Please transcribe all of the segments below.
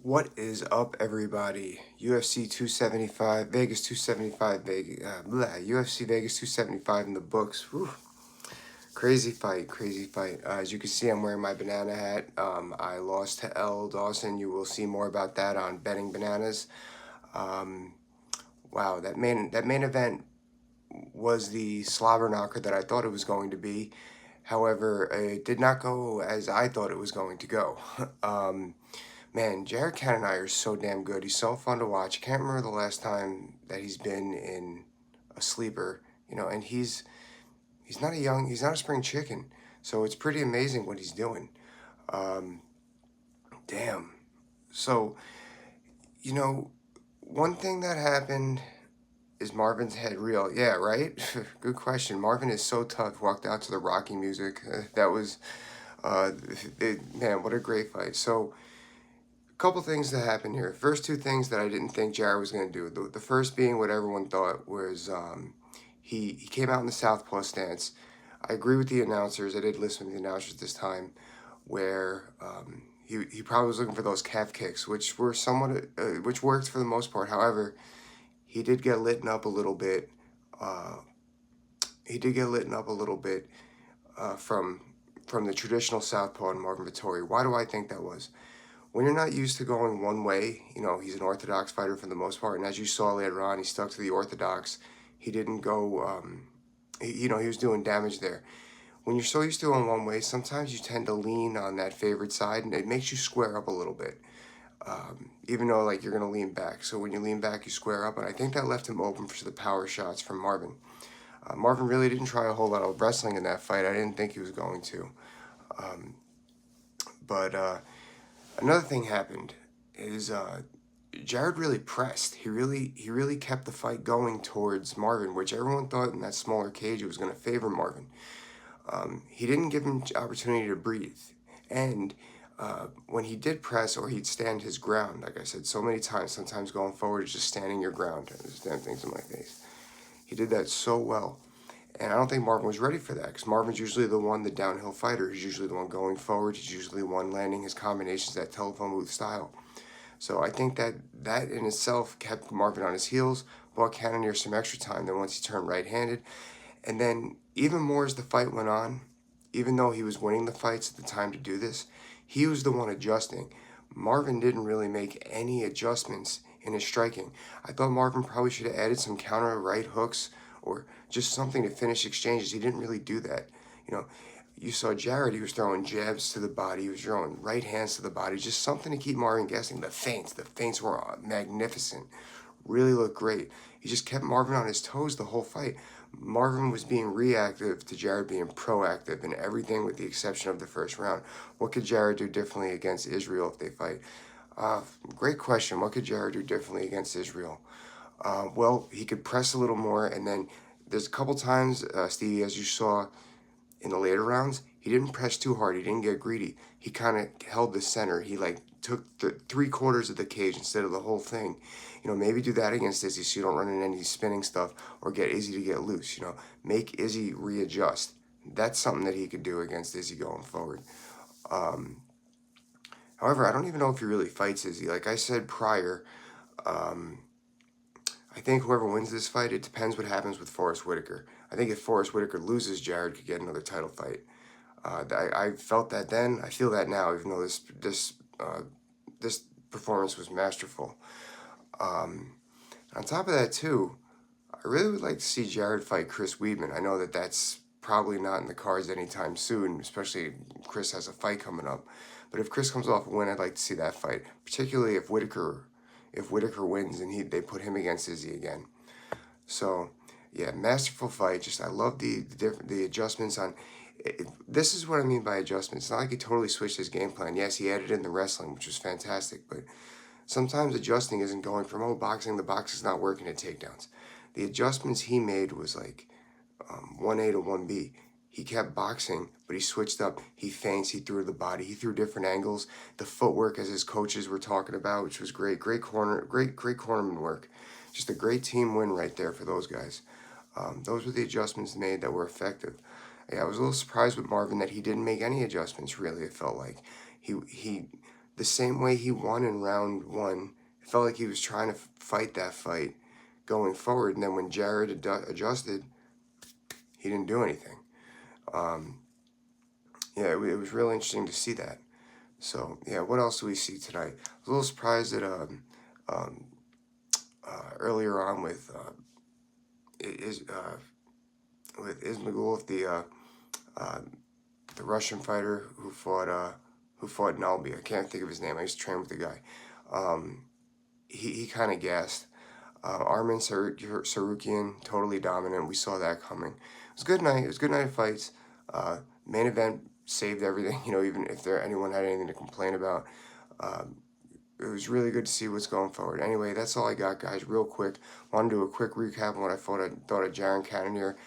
What is up, everybody? UFC 275, Vegas 275, UFC Vegas 275 in the books. Whew. Crazy fight, crazy fight. As you can see, I'm wearing my banana hat. I lost to L. Dawson. You will see more about that on Betting Bananas. Wow, that main event was the slobber knocker that I thought it was going to be. However, it did not go as I thought it was going to go. Man, Jared Cannonier is so damn good. He's so fun to watch. I can't remember the last time that he's been in a sleeper, and he's not a spring chicken. So it's pretty amazing what he's doing. Um, Damn. So, you know, one thing that happened is Marvin's head real? Yeah, right? Good question. Marvin is so tough. Walked out to the Rocky music. That was, uh, man, what a great fight. So, couple things that happened here. First two things that I didn't think Jared was going to do. The first being what everyone thought was he came out in the Southpaw stance. I agree with the announcers. I did listen to the announcers this time, where he probably was looking for those calf kicks, which were somewhat which worked for the most part. However, he did get lit up a little bit. Uh, he did get lit up a little bit from the traditional Southpaw and Marvin Vettori. Why do I think that was? When you're not used to going one way, he's an orthodox fighter for the most part, and as you saw later on, he stuck to the orthodox. He didn't go, he was doing damage there. When you're so used to going one way, sometimes you tend to lean on that favorite side, and it makes you square up a little bit, even though, like, you're going to lean back. So when you lean back, you square up, and I think that left him open for the power shots from Marvin. Marvin really didn't try a whole lot of wrestling in that fight. I didn't think he was going to. But another thing happened is Jared really pressed. He really kept the fight going towards Marvin, which everyone thought in that smaller cage it was going to favor Marvin. He didn't give him opportunity to breathe, and when he did press or he'd stand his ground, like I said so many times, sometimes going forward is just standing your ground. There's damn things in my face. He did that so well. And I don't think Marvin was ready for that because Marvin's usually the downhill fighter. He's usually the one going forward. He's usually the one landing his combinations, that telephone booth style. So I think that in itself kept Marvin on his heels, bought Cannonier some extra time. Then once he turned right-handed, and then even more as the fight went on, even though he was winning the fights at the time to do this, he was the one adjusting. Marvin didn't really make any adjustments in his striking. I thought Marvin probably should have added some counter right hooks or just something to finish exchanges. He didn't really do that. You saw Jared, he was throwing jabs to the body, he was throwing right hands to the body, just something to keep Marvin guessing. The feints were magnificent, really looked great. He just kept Marvin on his toes the whole fight. Marvin was being reactive to Jared being proactive in everything with the exception of the first round. What could Jared do differently against Israel if they fight? Great question. What could Jared do differently against Israel? Well, he could press a little more, and then there's a couple times, Stevie, as you saw in the later rounds, he didn't press too hard. He didn't get greedy. He kind of held the center. He took the 3/4 of the cage instead of the whole thing. Maybe do that against Izzy so you don't run into any spinning stuff or get Izzy to get loose. Make Izzy readjust. That's something that he could do against Izzy going forward. However, I don't even know if he really fights Izzy. Like I said prior, I think whoever wins this fight, it depends what happens with Forrest Whitaker. I think if Forrest Whitaker loses, Jared could get another title fight. I felt that then. I feel that now, even though this performance was masterful. On top of that, too, I really would like to see Jared fight Chris Weidman. I know that that's probably not in the cards anytime soon, especially Chris has a fight coming up. But if Chris comes off a win, I'd like to see that fight, particularly if Whitaker wins and they put him against Izzy again. So, yeah, masterful fight. Just I love the adjustments on. This is what I mean by adjustments. It's not like he totally switched his game plan. Yes, he added in the wrestling, which was fantastic, but sometimes adjusting isn't going from, the box is not working at takedowns. The adjustments he made was like 1A to 1B. He kept boxing, but he switched up. He feints, he threw the body, he threw different angles. The footwork, as his coaches were talking about, which was great. Great cornerman work. Just a great team win right there for those guys. Those were the adjustments made that were effective. Yeah, I was a little surprised with Marvin that he didn't make any adjustments, really, it felt like. He the same way he won in round 1. It felt like he was trying to fight that fight going forward, and then when Jared adjusted, he didn't do anything. Yeah, it was really interesting to see that. So, yeah, what else do we see tonight? I was a little surprised that earlier on with Ismagulov, the Russian fighter who fought Nalby. I can't think of his name. I used to train with the guy. He kind of gassed. Armin Sarukian, totally dominant. We saw that coming. It was a good night. It was a good night of fights. Main event saved everything. Even if anyone had anything to complain about, it was really good to see what's going forward. Anyway, that's all I got, guys. Real quick, want to do a quick recap on what I thought of Jared Cannonier.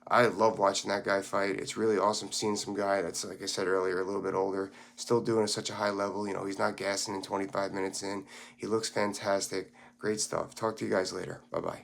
I love watching that guy fight. It's really awesome seeing some guy that's, like I said earlier, a little bit older, still doing at such a high level. He's not gassing in 25 minutes in. He looks fantastic. Great stuff. Talk to you guys later. Bye-bye.